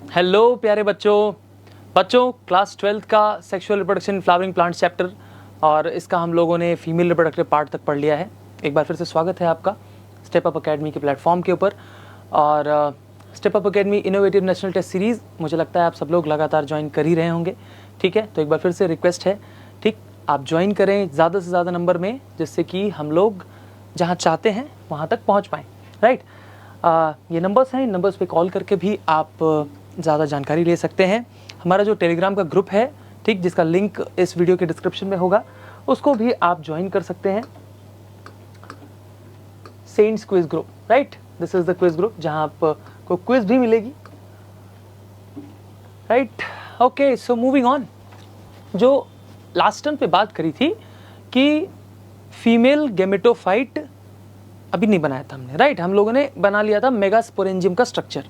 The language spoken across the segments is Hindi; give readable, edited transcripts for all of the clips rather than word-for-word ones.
हेलो प्यारे बच्चों क्लास 12th का sexual reproduction flowering plants chapter और इसका हम लोगों ने फीमेल रिप्रोडक्टिव पार्ट तक पढ़ लिया है। एक बार फिर से स्वागत है आपका स्टेप अप अकेडमी के प्लेटफॉर्म के ऊपर। और step up academy innovative national test series मुझे लगता है आप सब लोग लगातार ज्वाइन कर ही रहे होंगे। ठीक है, तो एक बार फिर से रिक्वेस्ट है, ठीक, आप ज्वाइन करें ज़्यादा से ज़्यादा नंबर में, जिससे कि हम लोग जहाँ चाहते हैं वहाँ तक पहुँच पाएँ। राइट, ये नंबर्स हैं, इन नंबर्स पे कॉल करके भी आप ज़्यादा जानकारी ले सकते हैं। हमारा जो टेलीग्राम का ग्रुप है, ठीक, जिसका लिंक इस वीडियो के डिस्क्रिप्शन में होगा, उसको भी आप ज्वाइन कर सकते हैं। Saints quiz group, right, this is the quiz group जहां आपको क्विज भी मिलेगी। Right, okay, so moving on. जो लास्ट टर्म पे बात करी थी कि फीमेल गेमेटोफाइट अभी नहीं बनाया था हमने। राइट, हम लोगों ने बना लिया था मेगास्पोरेंजियम का स्ट्रक्चर,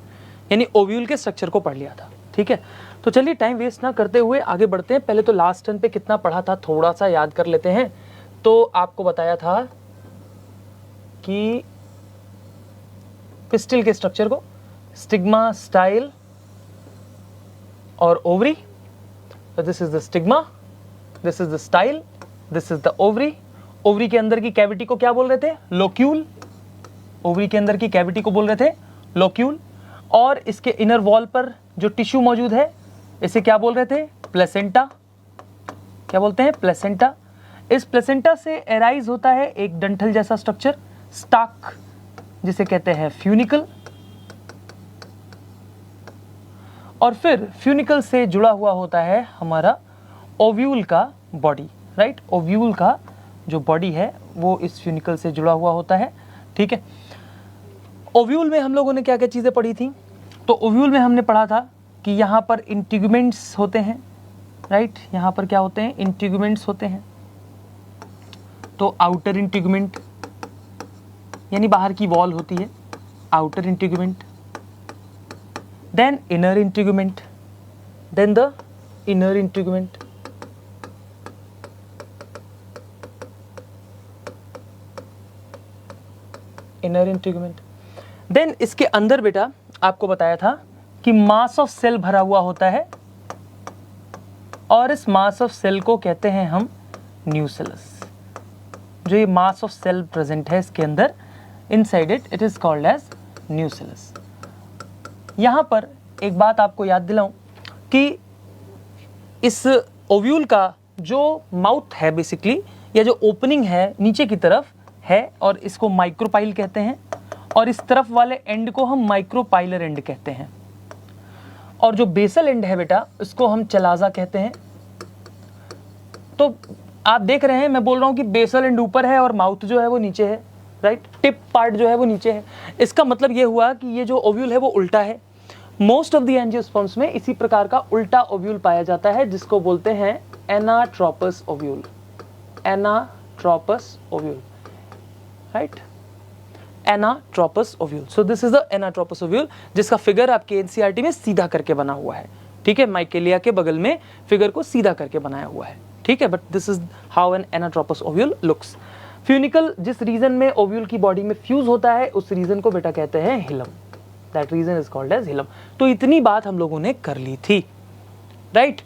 यानी ओव्यूल के स्ट्रक्चर को पढ़ लिया था। ठीक है, तो चलिए टाइम वेस्ट ना करते हुए आगे बढ़ते हैं। पहले तो लास्ट टर्न पे कितना पढ़ा था थोड़ा सा याद कर लेते हैं। तो आपको बताया था कि पिस्टिल के स्ट्रक्चर को स्टिग्मा, स्टाइल और ovary. This is the stigma, this is the style, this is the ovary. Ovary के अंदर की कैविटी को क्या बोल रहे थे? लोक्यूल। ओवरी के अंदर की कैविटी को बोल रहे थे लोक्यूल। और इसके इनर वॉल पर जो टिश्यू मौजूद है इसे क्या बोल रहे थे? प्लेसेंटा। क्या बोलते हैं? प्लेसेंटा। इस प्लेसेंटा से एराइज होता है एक डंठल जैसा स्ट्रक्चर, स्टाक, जिसे कहते हैं फ्यूनिकल। और फिर फ्यूनिकल से जुड़ा हुआ होता है हमारा ओव्यूल का बॉडी। राइट, ओव्यूल का जो बॉडी है वो इस फ्यूनिकल से जुड़ा हुआ होता है। ठीक है, ओव्यूल में हम लोगों ने क्या क्या चीज़ें पढ़ी थी? तो ओव्यूल में हमने पढ़ा था कि यहाँ पर इंटीगुमेंट्स होते हैं। राइट, यहाँ पर क्या होते हैं? इंटीगुमेंट्स होते हैं। तो आउटर इंटीगुमेंट यानी बाहर की वॉल होती है, outer integument, then inner integument, then the inner integument, inner integument. Then इसके अंदर बेटा आपको बताया था कि मास ऑफ सेल भरा हुआ होता है और इस मास ऑफ सेल को कहते हैं हम न्यूसेलस। जो ये मास ऑफ सेल प्रेजेंट है इसके अंदर, inside it is called as nucellus. यहां पर एक बात आपको याद दिलाऊं कि इस ओव्यूल का जो माउथ है बेसिकली, या जो ओपनिंग है नीचे की तरफ है, और इसको माइक्रोपाइल कहते हैं, और इस तरफ वाले एंड को हम माइक्रोपाइलर एंड कहते हैं। और जो बेसल एंड है बेटा, इसको हम चलाजा कहते हैं। तो आप देख रहे हैं, मैं बोल रहा हूं कि बेसल एंड ऊपर है और माउथ जो है वो नीचे है। राइट, टिप पार्ट जो है वो नीचे है। इसका मतलब ये हुआ कि ये जो ओव्यूल है वो उल्टा है। मोस्ट ऑफ द एंजियोस्पर्म्स में इसी प्रकार का उल्टा ओव्यूल पाया जाता है, जिसको बोलते हैं anatropous ovule. Anatropous ovule, right, anatropous ovule. So this is the anatropous ovule, जिसका फिगर आपके एनसीईआरटी में सीधा करके बना हुआ है। ठीक है, माइकेलिया के बगल में फिगर को सीधा करके बनाया हुआ है। ठीक है, but this is how an anatropous ovule looks. Funicle जिस रीजन में ओव्यूल की बॉडी में फ्यूज होता है, उस रीजन को बेटा कहते हैं hilum. That region is called as hilum. तो इतनी बात हम लोगों ने कर ली थी। राइट,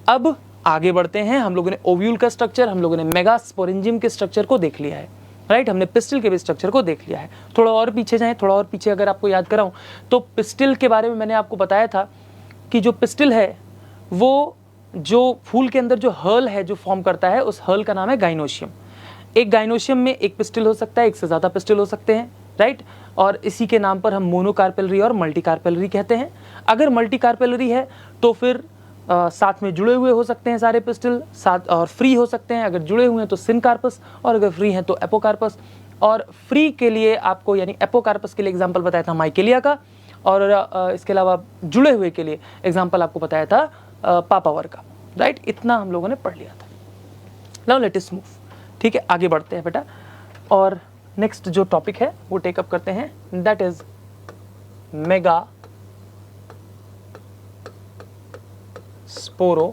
अब आगे बढ़ते हैं। हम लोगों ने ओव्यूल का स्ट्रक्चर, हम लोगों ने मेगास्पोरेंजियम के स्ट्रक्चर को देख लिया है। राइट, हमने पिस्टिल के भी स्ट्रक्चर को देख लिया है। थोड़ा और पीछे जाएं, थोड़ा और पीछे अगर आपको याद कराऊं तो पिस्टिल के बारे में मैंने आपको बताया था कि जो पिस्टिल है वो जो फूल के अंदर जो हर्ल है जो फॉर्म करता है, उस हर्ल का नाम है गाइनोशियम। एक गाइनोशियम में एक पिस्टिल हो सकता है, एक से ज़्यादा पिस्टिल हो सकते हैं। राइट, और इसी के नाम पर हम मोनोकार्पेलरी और मल्टीकार्पेलरी कहते हैं। अगर मल्टीकार्पेलरी है तो फिर साथ में जुड़े हुए हो सकते हैं सारे पिस्टिल, साथ और फ्री हो सकते हैं। अगर जुड़े हुए हैं तो सिनकार्पस, और अगर फ्री हैं तो एपोकार्पस। और फ्री के लिए आपको, यानी एपोकार्पस के लिए एग्जांपल बताया था माइकेलिया का, और इसके अलावा जुड़े हुए के लिए एग्जांपल आपको बताया था पापावर का। राइट, इतना हम लोगों ने पढ़ लिया था। Now let us move. ठीक है, आगे बढ़ते हैं बेटा, और नेक्स्ट जो टॉपिक है वो टेकअप करते हैं, that is megasporogenesis.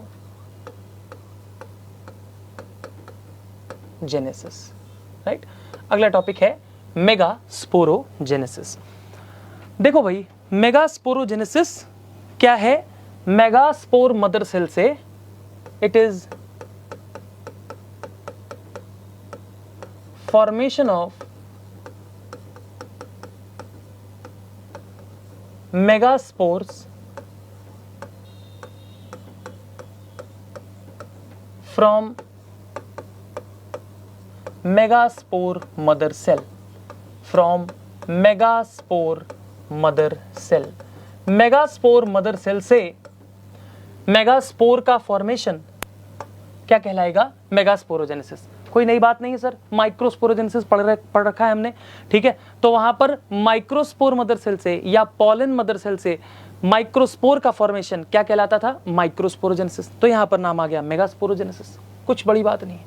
Right, अगला टॉपिक है मेगा स्पोरोजेनेसिस। देखो भाई, मेगा स्पोरोजेनेसिस क्या है, मेगास्पोर मदर सेल से it is formation of megaspores from megaspore mother cell, from megaspore mother cell. Megaspore mother cell से मेगास्पोर का फॉर्मेशन क्या कहलाएगा, मेगास्पोरोजेनेसिस। कोई नई बात नहीं है सर, माइक्रोस्पोरोजेनेसिस पढ़ रखा है हमने, ठीक है। तो वहां पर माइक्रोस्पोर मदर सेल से या पॉलन मदर सेल से माइक्रोस्पोर का फॉर्मेशन क्या कहलाता था, माइक्रोस्पोरोजेनेसिस। तो यहां पर नाम आ गया मेगास्पोरोजेनेसिस, कुछ बड़ी बात नहीं है।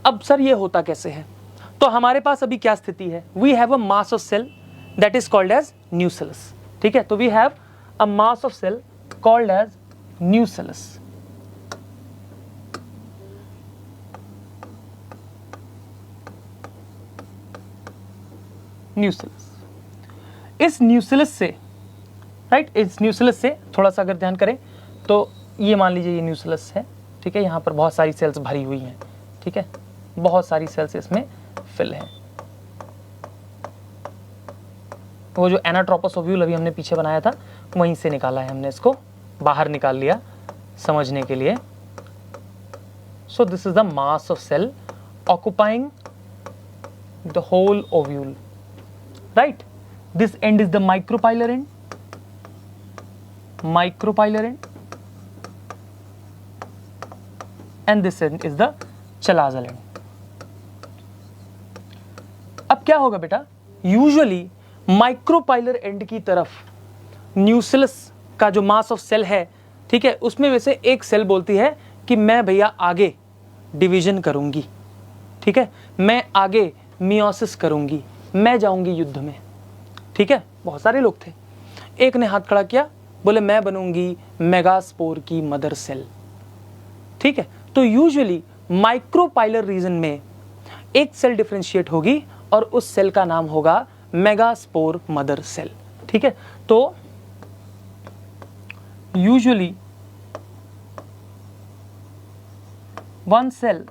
अब सर ये होता कैसे है, तो हमारे पास अभी क्या स्थिति है, we have a mass of cell that is called as nucellus, ठीक है। तो we have a mass of cell called as nucellus. Nucellus, इस न्यूसेलस से राइट, इस न्यूसेलस से थोड़ा सा अगर ध्यान करें तो ये मान लीजिए ये न्यूसेलस है, ठीक है। यहाँ पर बहुत सारी सेल्स भरी हुई हैं, ठीक है, बहुत सारी सेल्स इसमें फिल है। वो जो एनाट्रोपस ओव्यूल अभी हमने पीछे बनाया था वहीं से निकाला है हमने, इसको बाहर निकाल लिया समझने के लिए। So this is the mass of cell occupying the whole ovule, right. This end is the micropylar end, micropylar end, and this end is the chalazal end. अब क्या होगा बेटा, यूजुअली माइक्रोपाइलर एंड की तरफ न्यूसेलस का जो मास ऑफ सेल है, ठीक है, उसमें वैसे एक सेल बोलती है कि मैं भैया आगे डिवीजन करूंगी, ठीक है, मैं आगे मियोसिस करूंगी, मैं जाऊंगी युद्ध में, ठीक है। बहुत सारे लोग थे, एक ने हाथ खड़ा किया, बोले मैं बनूंगी मेगास्पोर की मदर सेल, ठीक है। तो यूजुअली माइक्रोपाइलर रीजन में एक सेल डिफरेंशिएट होगी और उस सेल का नाम होगा मेगास्पोर मदर सेल, ठीक है। तो usually one cell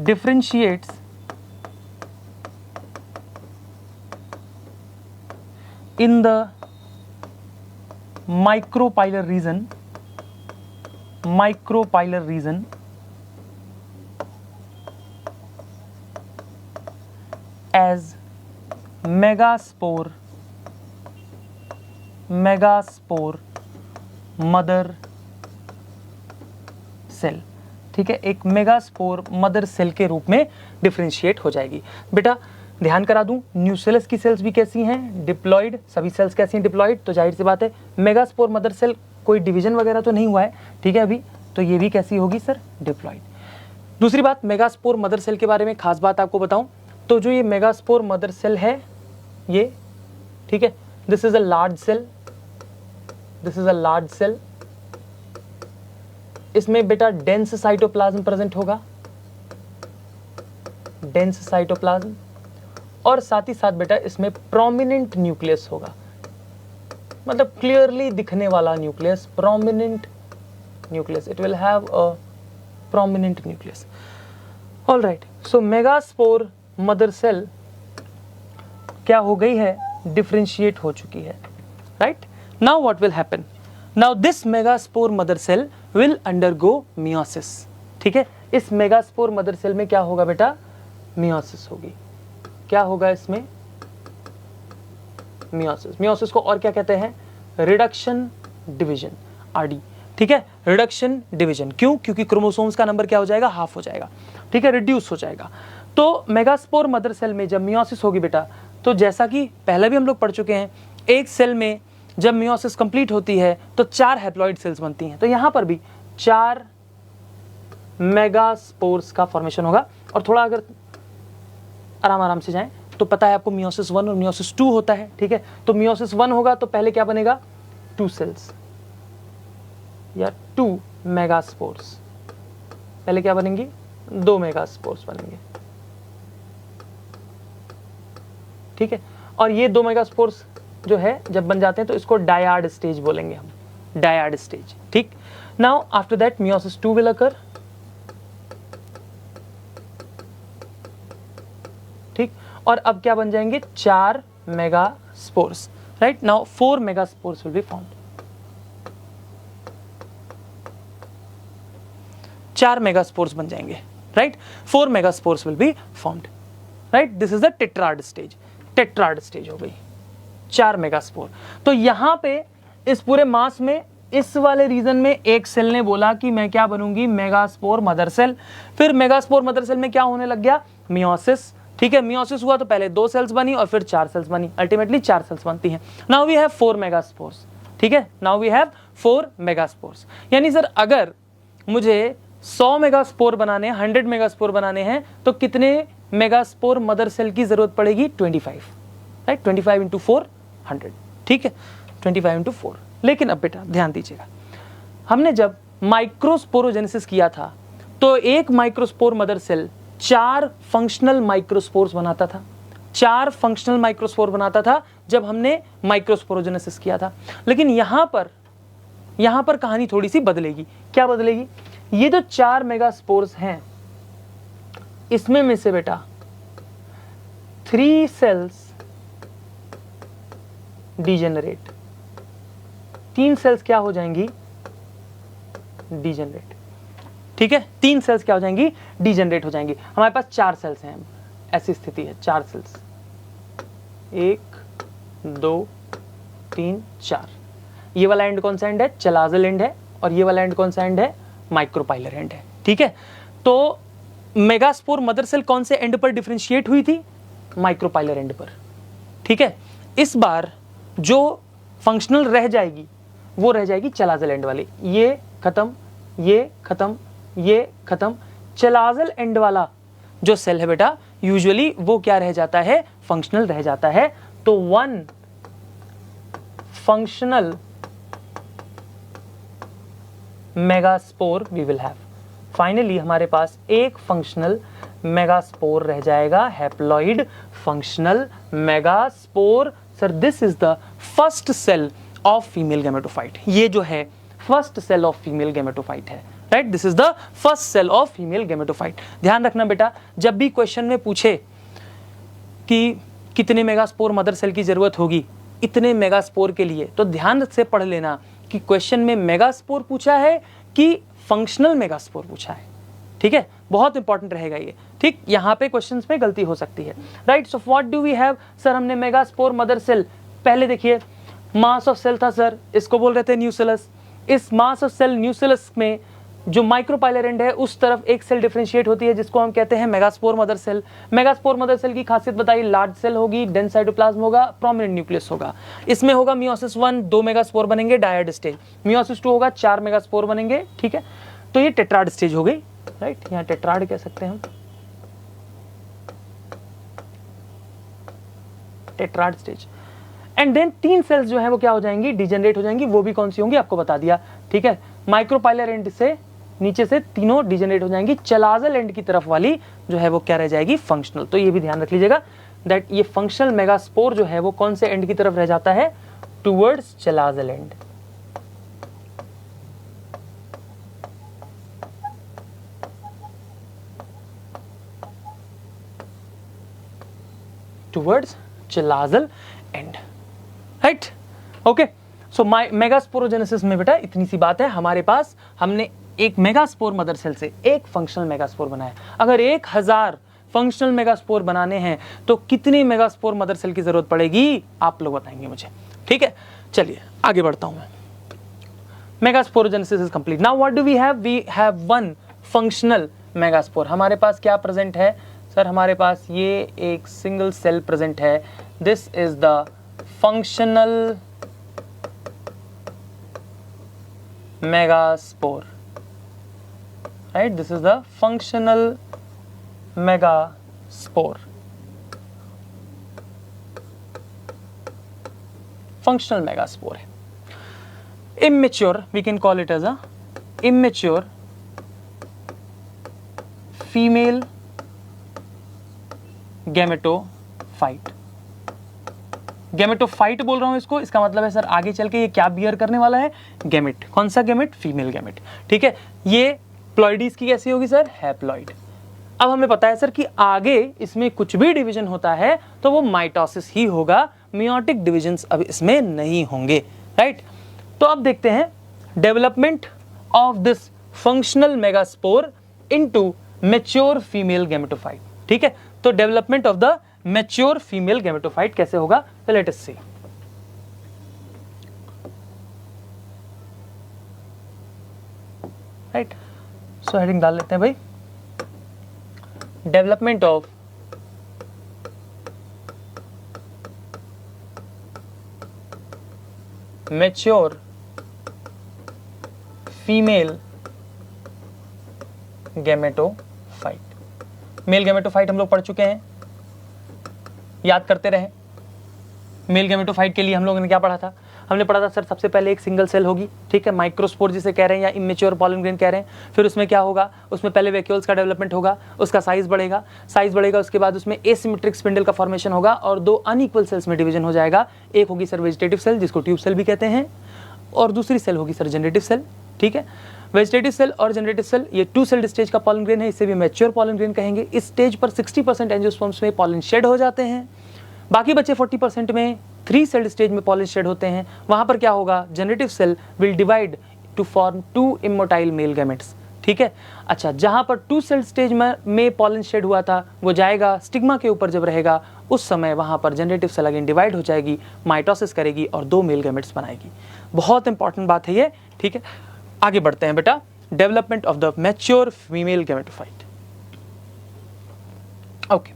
differentiates in the micropylar region, as megaspore mother cell, ठीक है, एक मेगास्पोर मदर सेल के रूप में डिफरेंशिएट हो जाएगी। बेटा ध्यान करा दूं, न्यूसेलस की सेल्स भी कैसी हैं, डिप्लॉइड, सभी सेल्स कैसी हैं, डिप्लॉइड। तो जाहिर सी बात है मेगास्पोर मदर सेल कोई डिवीजन वगैरह तो नहीं हुआ है, ठीक है अभी, तो ये भी कैसी होगी सर, डिप्लॉइड। दूसरी बात, मेगास्पोर मदर सेल के बारे में खास बात आपको बताऊं तो जो ये मेगास्पोर मदर सेल है ये, ठीक है, this is a large cell, this is a large cell. इसमें बेटा डेंस साइटोप्लाज्म प्रेजेंट होगा, डेंस साइटोप्लाज्म, और साथ ही साथ बेटा इसमें प्रोमिनेंट न्यूक्लियस होगा, मतलब क्लियरली दिखने वाला nucleus, prominent nucleus, it will have a prominent nucleus. All right, so megaspore mother cell क्या हो गई है, डिफरेंशिएट हो चुकी है, right. Now what will happen, now this megaspore mother cell will undergo meiosis, ठीक है। इस मेगास्पोर मदर सेल में क्या होगा बेटा, मियोसिस होगी। क्या होगा इसमें, मियोसिस। मियोसिस को और क्या कहते हैं, रिडक्शन डिवीजन, आरडी, ठीक है, रिडक्शन डिवीजन। क्यों, क्योंकि क्रोमोसोम्स का नंबर क्या हो जाएगा, हाफ हो जाएगा, ठीक है, रिड्यूस हो जाएगा। तो मेगास्पोर मदर सेल में जब मियोसिस होगी बेटा, तो जैसा कि पहले भी हम लोग पढ़ चुके हैं, एक सेल में जब मियोसिस कंप्लीट होती है तो 4 हैप्लॉइड सेल्स बनती हैं। तो यहां पर भी 4 मेगास्पोर्स का फॉर्मेशन होगा। और थोड़ा अगर आराम से जाएं तो पता है आपको मियोसिस 1 और मियोसिस 2 होता है, ठीक है। तो मियोसिस 1 होगा तो पहले क्या बनेगा, 2 सेल्स या 2 मेगास्पोर्स, पहले क्या बनेंगी, 2 मेगास्पोर्स बनेंगे, ठीक है। और ये 2 मेगास्पोर्स जो है जब बन जाते हैं तो इसको डायड स्टेज बोलेंगे हम, डायड स्टेज। ठीक, now after that meiosis 2 will occur. ठीक, और अब क्या बन जाएंगे 4 megaspores, right. Now 4 megaspores will be formed, 4 megaspores बन जाएंगे, right. 4 megaspores will be formed, right. This is the tetrad stage, tetrad stage हो गई, 4 मेगास्पोर। तो यहां पे इस पूरे मास में इस वाले रीजन में एक सेल ने बोला कि मैं क्या बनूंगी, मेगास्पोर मदर सेल। फिर मेगास्पोर मदर सेल में क्या होने लग गया, मियोसिस। ठीक है, मियोसिस हुआ तो पहले 2 सेल्स बनी और फिर 4 सेल्स बनी, अल्टीमेटली 4 सेल्स बनती हैं। Now we have 4 megaspores. ठीक है, नाउ वी हैव 4 मेगास्पोर्स। यानी सर अगर मुझे 100 मेगास्पोर बनाने, 100 मेगास्पोर बनाने हैं तो कितने मेगास्पोर मदर सेल की जरूरत पड़ेगी, 25, राइट। 25 इंटू 4 100, ठीक है, 25 इंटू 4। लेकिन अब बेटा ध्यान दीजिएगा, हमने जब माइक्रोस्पोरोजेनेसिस किया था तो एक microspore mother cell 4 functional microspores बनाता था, 4 फंक्शनल माइक्रोस्पोर बनाता था जब हमने माइक्रोस्पोरोजेनेसिस किया था। लेकिन यहां पर कहानी थोड़ी सी बदलेगी। क्या बदलेगी, ये जो 4 मेगास्पोर्स हैं इसमें में से बेटा 3 सेल्स डिजेनरेट, 3 सेल्स क्या हो जाएंगी, डिजेनरेट। ठीक है, 3 सेल्स क्या हो जाएंगी, डिजेनरेट हो जाएंगी। हमारे पास 4 सेल्स हैं, ऐसी स्थिति है, 4 सेल्स, 1 2 3 4। ये वाला एंड कौन सा एंड है, चलाजल एंड है, और ये वाला एंड कौन सा एंड है, माइक्रोपाइलर एंड है। ठीक है, तो मेगास्पोर मदर सेल कौन से एंड पर डिफरेंशिएट हुई थी, माइक्रोपाइलर एंड पर। ठीक है, इस बार जो फंक्शनल रह जाएगी वो रह जाएगी चलाजल एंड वाली। ये खत्म, ये खत्म, ये खत्म। चलाजल एंड वाला जो सेल है बेटा यूजुअली वो क्या रह जाता है, फंक्शनल रह जाता है। तो 1 functional megaspore we will have. Finally हमारे पास एक फंक्शनल मेगास्पोर रह जाएगा, haploid functional megaspore. Sir this is the first cell of female gametophyte. ये जो है first cell of female gametophyte है, right. This is the first cell of female gametophyte. ध्यान रखना बेटा, जब भी क्वेश्चन में पूछे कि कितने मेगास्पोर मदर सेल की जरूरत होगी इतने मेगास्पोर के लिए, तो ध्यान से पढ़ लेना कि क्वेश्चन में मेगास्पोर पूछा है कि फंक्शनल मेगास्पोर पूछा है। ठीक है, बहुत इंपॉर्टेंट रहेगा ये। ठीक, यहाँ पे क्वेश्चंस में गलती हो सकती है, right. So what do we have, sir हमने मेगास्पोर मदर सेल, पहले देखिए मास ऑफ सेल था सर, इसको बोल रहे थे न्यूसेलस। इस मास ऑफ सेल न्यूसेलस में जो माइक्रोपाइलर एंड है उस तरफ एक सेल डिफरेंशिएट होती है जिसको हम कहते हैं megaspore mother cell. Megaspore mother cell की खासियत बताइए, लार्ज सेल होगी, डेंस साइटोप्लाज्म होगा, प्रोमिनेंट न्यूक्लियस होगा। इसमें होगा मियोसिस 1 2 मेगास्पोर बनेंगे, डायड स्टेज। मियोसिस 2 होगा 4 मेगास्पोर बनेंगे। ठीक है, तो ये टेट्राड स्टेज हो गई, राइट। यहाँ टेट्राड कह सकते हैं हम, tetrad stage. And then 3 cells जो है वो क्या हो जाएंगी, डिजेनरेट हो जाएंगी। वो भी कौन सी होंगी आपको बता दिया। ठीक है, माइक्रोपाइलर एंड से नीचे से तीनों डिजेनरेट हो जाएंगी। चलाजल एंड की तरफ वाली जो है वो क्या रह जाएगी, फंक्शनल। तो ये भी ध्यान रख लीजिएगा दैट ये फंक्शनल मेगास्पोर जो है वो कौन से एंड की तरफ रह जाता है, towards chalazal end. Towards chalazal end, right. Okay, so megasporogenesis में बेटा इतनी सी बात है, हमारे पास हमने एक मेगास्पोर मदर सेल से एक फंक्शनल मेगास्पोर बनाया। अगर 1000 फंक्शनल मेगास्पोर बनाने हैं तो कितनी मेगास्पोर मदर सेल की जरूरत पड़ेगी, आप लोग बताएंगे मुझे। ठीक है, चलिए आगे बढ़ता हूं मैं। Megasporogenesis is complete. Now what do we have, we have 1 functional megaspore. हमारे पास क्या प्रेजेंट है सर, हमारे पास ये एक सिंगल सेल प्रेजेंट है। This is the functional megaspore, right? This is the functional megaspore. Functional megaspore है. Immature, we can call it as a immature female gametophyte. Gametophyte बोल रहा हूं इसको, इसका मतलब है सर आगे चल के ये क्या बियर करने वाला है, गैमेट। कौन सा गैमेट, फीमेल गैमेट। ठीक है, ये प्लॉइडीज की कैसी होगी सर, हैप्लॉइड। अब हमें पता है सर कि आगे इसमें कुछ भी डिवीजन होता है तो वो माइटोसिस ही होगा, मियोटिक डिविजन्स अब इसमें नहीं होंगे, राइट। तो अब देखते हैं development of this functional megaspore into mature female gametophyte. ठीक है, तो development of the mature female gametophyte कैसे होगा, तो लेट अस सी। राइट, सो हेडिंग डाल लेते हैं भाई, development of mature female gametophyte. Male gametophyte हम लोग पढ़ चुके हैं, याद करते रहे। मेल गैमेटोफाइट के लिए हम लोगों ने क्या पढ़ा था, हमने पढ़ा था सर सबसे पहले एक सिंगल सेल होगी, ठीक है, माइक्रोस्पोर जिसे कह रहे हैं या इमेच्योर पॉलन ग्रेन कह रहे हैं। फिर उसमें क्या होगा, उसमें पहले वैक्यूल्स का डेवलपमेंट होगा, उसका साइज बढ़ेगा, उसके बाद उसमें एसिमेट्रिक स्पिंडल का फॉर्मेशन होगा और दो अनइक्वल सेल्स में डिवीजन हो जाएगा। एक होगी सर वेजिटेटिव सेल जिसको ट्यूब सेल भी कहते हैं, और दूसरी सेल होगी सर जनरेटिव सेल। ठीक है, वेजिटेटिव सेल और जनरेटिव सेल ये 2 सेल्ड स्टेज का पॉलन ग्रेन है, इसे भी मैच्योर पॉलन ग्रेन कहेंगे। इस स्टेज पर 60% एंजियोस्पर्म्स में पॉलन शेड हो जाते हैं, बाकी बचे 40% में 3 सेल्ड स्टेज में पॉलन शेड होते हैं। वहां पर क्या होगा, generative cell will divide to form 2 immotile male gametes. ठीक है, अच्छा, जहां पर 2 सेल्ड स्टेज में पॉलन शेड हुआ था वो जाएगा स्टिग्मा के ऊपर, जब रहेगा उस समय वहां पर जनरेटिव सेल अगेन डिवाइड हो जाएगी, माइटोसिस करेगी और 2 मेल गैमेट्स बनाएगी। बहुत इंपॉर्टेंट बात है ये। ठीक है, आगे बढ़ते हैं बेटा, development of the mature female gametophyte. Okay,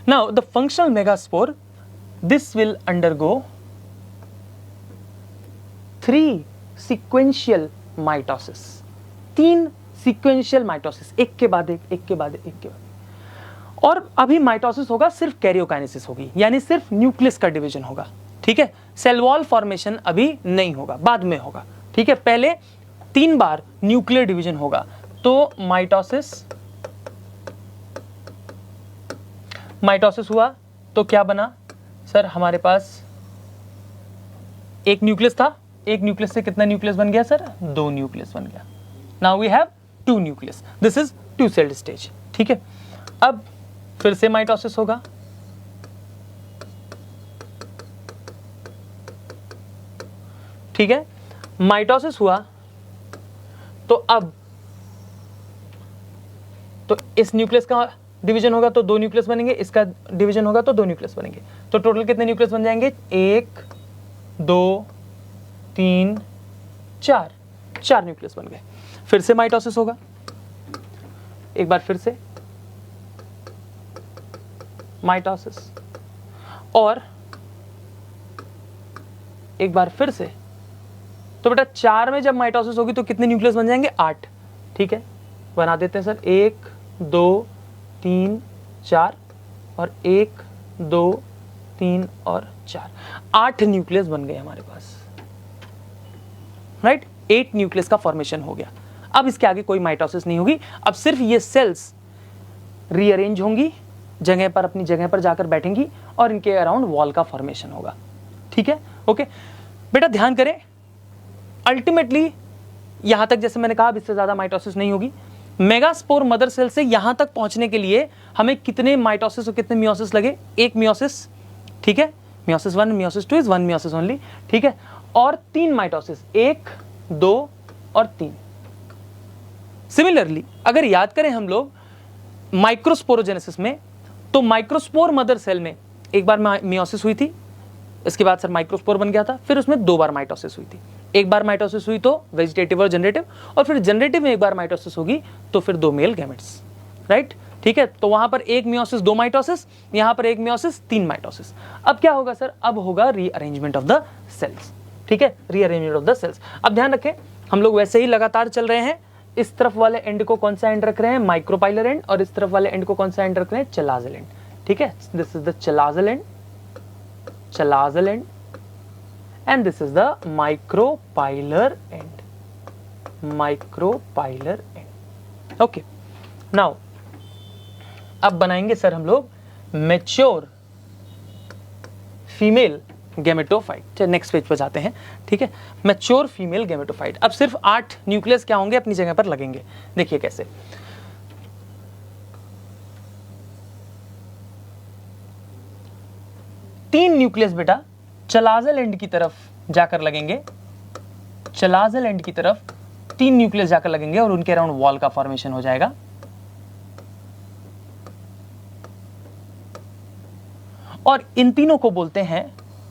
now the functional megaspore, this will undergo 3 sequential mitosis, 3 sequential mitosis, एक के बाद एक, एक के बाद एक, एक के बाद। और अभी माइटोसिस होगा सिर्फ कैरियोकाइनेसिस होगी, यानी सिर्फ न्यूक्लियस का डिवीजन होगा। ठीक है, सेल वॉल फॉर्मेशन अभी नहीं होगा, बाद में होगा। ठीक है, पहले 3 बार न्यूक्लियर डिवीजन होगा। तो माइटोसिस हुआ तो क्या बना सर, हमारे पास एक न्यूक्लियस था, एक न्यूक्लियस से कितना न्यूक्लियस बन गया सर, 2 न्यूक्लियस बन गया। Now we have 2 nucleus, this is 2 celled stage. ठीक है, अब फिर से माइटोसिस होगा, ठीक है, माइटोसिस हुआ तो अब तो इस न्यूक्लियस का डिवीजन होगा तो 2 न्यूक्लियस बनेंगे, इसका डिवीजन होगा तो 2 न्यूक्लियस बनेंगे। तो टोटल कितने न्यूक्लियस बन जाएंगे, 1 2 3 4, 4 न्यूक्लियस बन गए। फिर से माइटोसिस होगा, एक बार फिर से माइटोसिस, और एक बार फिर से। तो बेटा 4 में जब माइटोसिस होगी तो कितने न्यूक्लियस बन जाएंगे, 8। ठीक है, बना देते हैं सर, 1 2 3 4 और 1 2 3 और 4, 8 न्यूक्लियस बन गए हमारे पास, राइट। 8 न्यूक्लियस का फॉर्मेशन हो गया। अब इसके आगे कोई माइटोसिस नहीं होगी, अब सिर्फ ये सेल्स रीअरेंज होंगी, जगह पर अपनी जगह पर जाकर बैठेंगी और इनके अराउंड वॉल का फॉर्मेशन होगा। ठीक है, ओके बेटा, ध्यान करें, अल्टीमेटली यहां तक जैसे मैंने कहा अब इससे ज्यादा माइटोसिस नहीं होगी। मेगास्पोर मदर सेल से यहां तक पहुंचने के लिए हमें कितने माइटोसिस और कितने मियोसिस लगे, 1 मियोसिस। ठीक है, meiosis 1 meiosis 2 is 1 meiosis only. ठीक है, और 3 माइटोसिस, 1 2 और 3। सिमिलरली अगर याद करें हम लोग माइक्रोस्पोरोजेनेसिस में, तो माइक्रोस्पोर मदर सेल में एक बार मियोसिस हुई थी, इसके बाद सर माइक्रोस्पोर बन गया था, फिर उसमें 2 बार माइटोसिस हुई थी। एक बार माइटोसिस हुई तो वेजिटेटिव और जनरेटिव, और फिर जनरेटिव में एक बार माइटोसिस होगी तो फिर 2 मेल गैमेट्स, राइट। ठीक है, तो वहां पर 1 मियोसिस 2 माइटोसिस, यहां पर 1 मियोसिस 3 माइटोसिस। अब क्या होगा सर, अब होगा रीअरेंजमेंट ऑफ द सेल्स। ठीक है, रीअरेंजमेंट ऑफ द सेल्स। अब ध्यान रखें, हम लोग वैसे ही लगातार चल रहे हैं। इस तरफ वाले एंड को कौन सा एंड रख रहे हैं, माइक्रोपाइलर एंड, और इस तरफ वाले एंड को कौन सा एंड रख रहे हैं, चलाजल एंड। ठीक है, this is the chalazal and, and this is the micropylar end, okay। now अब बनाएंगे सर हम लोग मैच्योर फीमेल गैमेटोफाइट। चलिए नेक्स्ट पेज पर जाते हैं, ठीक है। Mature female gametophyte. अब सिर्फ 8 न्यूक्लियस क्या होंगे, अपनी जगह पर लगेंगे। देखिए कैसे, तीन न्यूक्लियस बेटा चलाजल एंड की तरफ जाकर लगेंगे, चलाजल एंड की तरफ 3 न्यूक्लियस जाकर लगेंगे और उनके अराउंड वॉल का फॉर्मेशन हो जाएगा। और इन तीनों को बोलते हैं,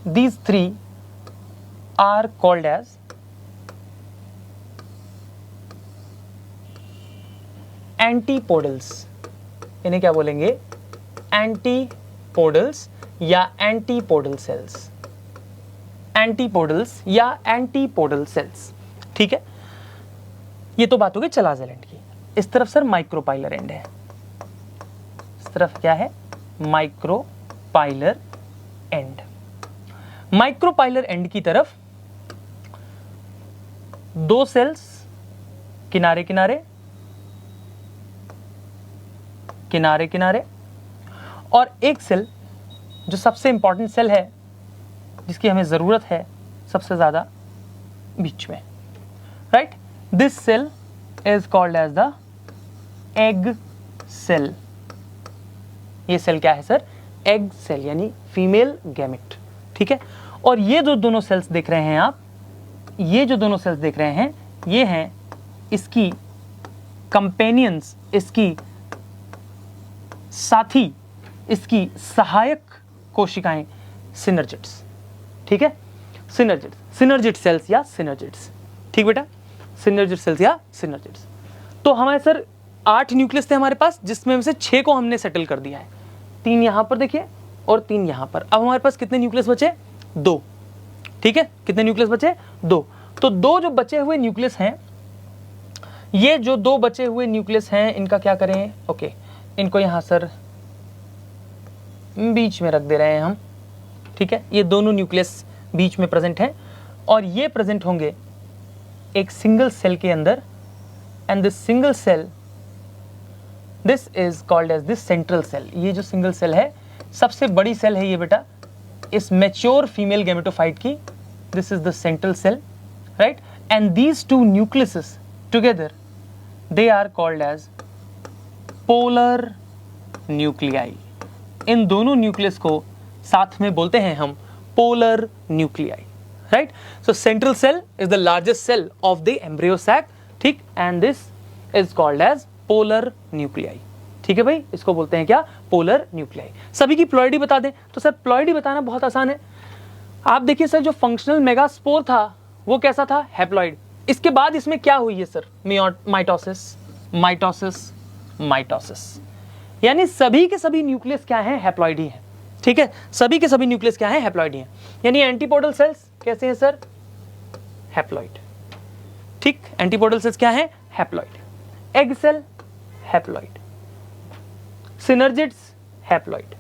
these 3 are called as antipodals. इन्हें क्या बोलेंगे, एंटीपोडल्स या एंटीपोडल सेल्स, एंटीपोडल्स या एंटीपोडल सेल्स, ठीक है। ये तो बात हो गई चलाजल एंड की। इस तरफ सर माइक्रोपाइलर एंड है, इस तरफ क्या है, माइक्रोपाइलर एंड। माइक्रोपाइलर एंड की तरफ 2 सेल्स किनारे किनारे किनारे किनारे, और एक सेल जो सबसे इंपॉर्टेंट सेल है, जिसकी हमें जरूरत है सबसे ज्यादा, बीच में, right. This cell is called as the egg cell. ये सेल क्या है सर, एग सेल, यानी फीमेल गैमेट, ठीक है। और ये जो दोनों सेल्स देख रहे हैं आप, ये जो दोनों सेल्स देख रहे हैं, ये हैं इसकी कंपेनियंस, इसकी साथी, इसकी सहायक कोशिकाएं, सिनर्जिड्स, ठीक है। सिनर्जिड्स, सिनर्जिड सेल्स या सिनर्जिड्स, ठीक बेटा, सिनर्जिड सेल्स या सिनर्जिड्स। तो हमारे सर 8 न्यूक्लियस थे हमारे पास, जिसमें से 6 को हमने सेटल कर दिया है। 3 यहां पर देखिए और 3 यहां पर। अब हमारे पास कितने न्यूक्लियस बचे, 2, ठीक है। कितने न्यूक्लियस बचे, 2। तो 2 जो बचे हुए न्यूक्लियस हैं, ये जो 2 बचे हुए न्यूक्लियस हैं, इनका क्या करें, ओके, इनको यहां सर बीच में रख दे रहे हैं हम, ठीक है। ये दोनों न्यूक्लियस बीच में प्रेजेंट हैं और ये प्रेजेंट होंगे एक सिंगल सेल के अंदर, and this single cell, this is called as this central cell. ये जो सिंगल सेल है, सबसे बड़ी सेल है ये बेटा इस मैच्योर फीमेल गैमेटोफाइट की, this is the central cell, right. And these 2 nucleuses together, they are called as polar nuclei. इन दोनों न्यूक्लियस को साथ में बोलते हैं हम polar nuclei, right. So central cell is the largest cell of the embryo sac, ठीक, and this is called as polar nuclei, ठीक है भाई। इसको बोलते हैं क्या, पोलर न्यूक्लियाई। सभी की प्लॉइडी बता दें तो सर प्लॉइडी बताना बहुत आसान है। आप देखिए सर, जो फंक्शनल मेगास्पोर था वो कैसा था, हैप्लॉइड। इसके बाद इसमें क्या हुई है सर, माइटोसिस, माइटोसिस, माइटोसिस, यानी सभी के सभी न्यूक्लियस क्या हैं, हैप्लॉइड ही हैं, ठीक है। सभी के सभी न्यूक्लियस क्या हैं, हैप्लॉइड ही हैं। यानी एंटीपोडल सेल्स कैसे हैं सर, हैप्लॉइड, ठीक। एंटीपोडल सेल्स क्या हैं, haploid. Egg cell haploid, synergids haploid.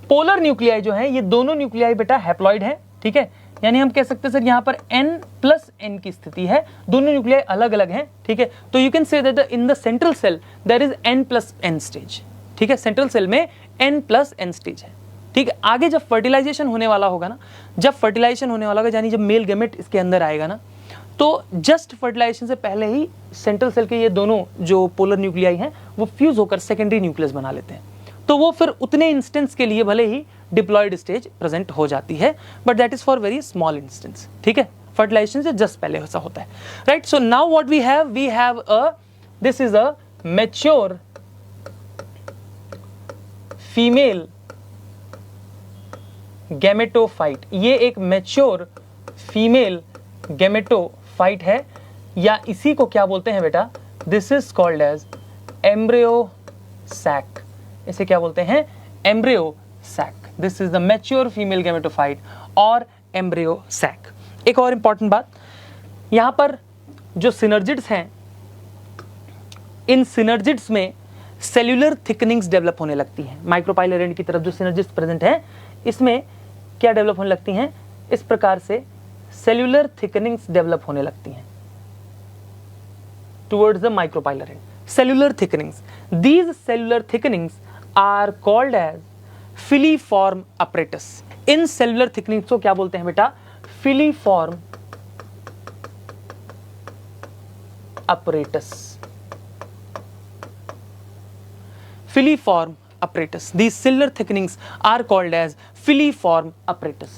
Polar nuclei जो है, ये दोनों न्यूक्लियाई बेटा हैप्लॉइड है, ठीक है। यानी हम कह सकते हैं सर यहाँ पर n+n की स्थिति है, दोनों न्यूक्लियाई अलग अलग हैं, ठीक है। तो you can say that in the central cell there is n+n stage, ठीक है। सेंट्रल सेल में n+n स्टेज है, ठीक है। आगे जब फर्टिलाइजेशन होने वाला होगा ना, जब फर्टिलाइजेशन होने वाला होगा, यानी जब मेल गैमेट इसके अंदर आएगा ना, तो जस्ट फर्टिलाइजेशन से पहले ही सेंट्रल सेल के ये दोनों जो पोलर न्यूक्लियाई हैं, वो फ्यूज होकर सेकेंडरी न्यूक्लियस बना लेते हैं। तो वो फिर उतने इंस्टेंस के लिए भले ही डिप्लॉयड स्टेज प्रेजेंट हो जाती है, but that is for very small instance, ठीक है। फर्टिलाइजेशन से जस्ट पहले ऐसा होता है, right. So now what we have a, this is a mature female gametophyte. ये एक मैच्योर फीमेल गैमेटोफाइट है, या इसी को क्या बोलते हैं बेटा, this is called as embryo sac. इसे क्या बोलते हैं, embryo sac. This is the mature female gametophyte और एम्ब्रियो सैक। एक और इंपॉर्टेंट बात, यहां पर जो सिनर्जिड्स हैं, इन सिनर्जिड्स में सेल्यूलर थिकनिंग्स डेवलप होने लगती हैं। माइक्रोपाइलर एंड की तरफ जो सिनर्जिड्स प्रेजेंट है, इसमें क्या डेवलप होने लगती हैं, इस प्रकार से सेल्यूलर थिकनिंग्स डेवलप होने लगती हैं towards the micropylar end. Cellular thickenings, these cellular thickenings are called as filiform apparatus. इन सेलुलर थिकनिंग्स को क्या बोलते हैं बेटा? Filiform apparatus. Filiform apparatus. These cellular thickenings are called as filiform apparatus.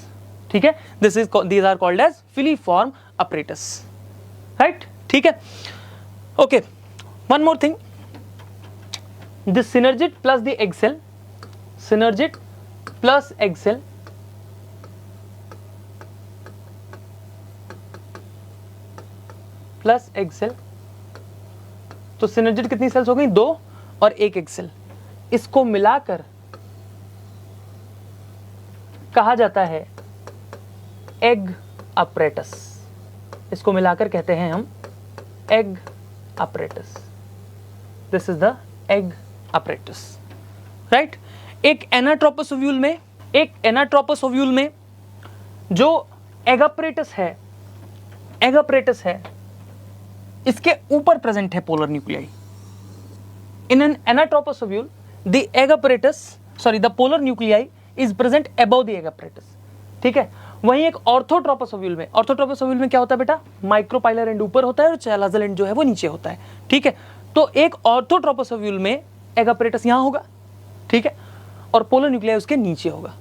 ठीक है, these are called as filiform apparatus. Right? ठीक है. Okay. One more thing. The synergid plus the egg cell. Synergid plus egg cell. Plus egg cell. तो सिनर्जिड कितनी सेल्स हो गई? 2 और 1 एग सेल। इसको मिलाकर कहा जाता है एग अपरेटस। इसको मिलाकर कहते हैं हम egg apparatus. This is the egg apparatus, right. एक एनाट्रोपस ओव्यूल में जो एग अपरेटस है, इसके ऊपर प्रेजेंट है polar nuclei. In an anatropous ovule the polar nuclei is present above the egg apparatus. ठीक है। वहीं एक ऑर्थोट्रोपस ओव्यूल में क्या होता है बेटा? माइक्रोपाइलर एंड ऊपर होता है और चैलाजल एंड जो है वो नीचे होता है। ठीक है। तो एक ऑर्थोट्रोपस ओव्यूल में एग अपरेटस यहां होगा, ठीक है, और पोलर न्यूक्लियाई उसके नीचे होगा।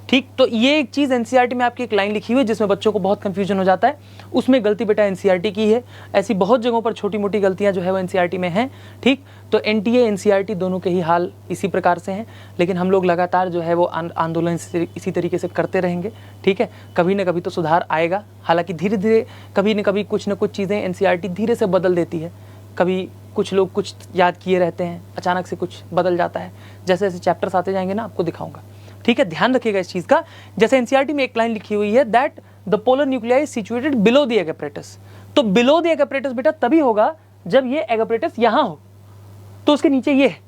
ठीक। तो ये एक चीज एनसीईआरटी में आपकी एक लाइन लिखी हुई है जिसमें बच्चों को बहुत कंफ्यूजन हो जाता है। उसमें गलती बेटा एनसीईआरटी की है। ऐसी बहुत जगहों पर छोटी मोटी गलतियां जो है वो एनसीईआरटी में हैं। ठीक। तो एनटीए एनसीईआरटी दोनों के ही हाल इसी प्रकार से हैं, लेकिन हम लोग लगातार जो है वो आंदोलन इसी तरीके से करते रहेंगे। ठीक है। कभी ना कभी तो सुधार आएगा। हालांकि धीरे धीरे कभी न कभी कुछ न कुछ चीज़ें एनसीईआरटी धीरे से बदल देती है। कभी कुछ लोग कुछ याद किए रहते हैं, अचानक से कुछ बदल जाता है। जैसे जैसे चैप्टर्स आते जाएंगे ना आपको दिखाऊंगा। ठीक है। ध्यान रखिएगा इस चीज का। जैसे एनसीईआरटी में एक लाइन लिखी हुई है that the polar nuclei situated below the egg apparatus. तो बिलो द एग अपरेटस बेटा तभी होगा जब ये एग अपरेटस यहां हो, तो उसके नीचे ये है।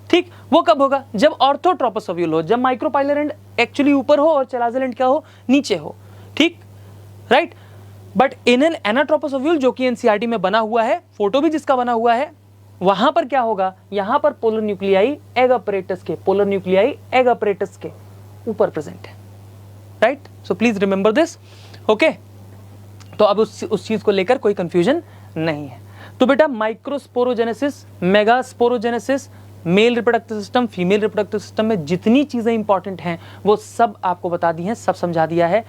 ठीक। वो कब होगा? जब ऑर्थोट्रोपस ओव्यूल हो, जब माइक्रोपाइलर एंड एक्चुअली ऊपर हो और चैलाजल एंड क्या हो? नीचे हो। ठीक, right. But in an anatropous ovule जो कि एनसीईआरटी में बना हुआ है, फोटो भी जिसका बना हुआ है, वहां पर क्या होगा? यहां पर पोलर न्यूक्लियाई एग अपरेटस के ऊपर प्रेजेंट है, right. So please remember this. Okay. तो अब उस चीज को लेकर कोई कंफ्यूजन नहीं है। तो बेटा microsporogenesis, megasporogenesis, male reproductive system, female reproductive system में जितनी चीजें इंपॉर्टेंट हैं वो सब आपको बता दी हैं, सब समझा दिया है।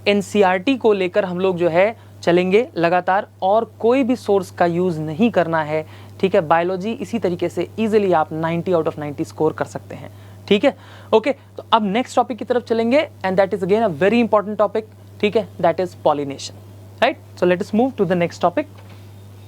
एनसीईआरटी को लेकर हम लोग जो है चलेंगे लगातार, और कोई भी सोर्स का यूज नहीं करना है। ठीक है। बायोलॉजी इसी तरीके से इजीली आप 90 आउट ऑफ 90 स्कोर कर सकते हैं। ठीक है। ओके। तो अब नेक्स्ट टॉपिक की तरफ चलेंगे and that is again a very important topic. ठीक है। That is pollination, right. So let us move to the next topic.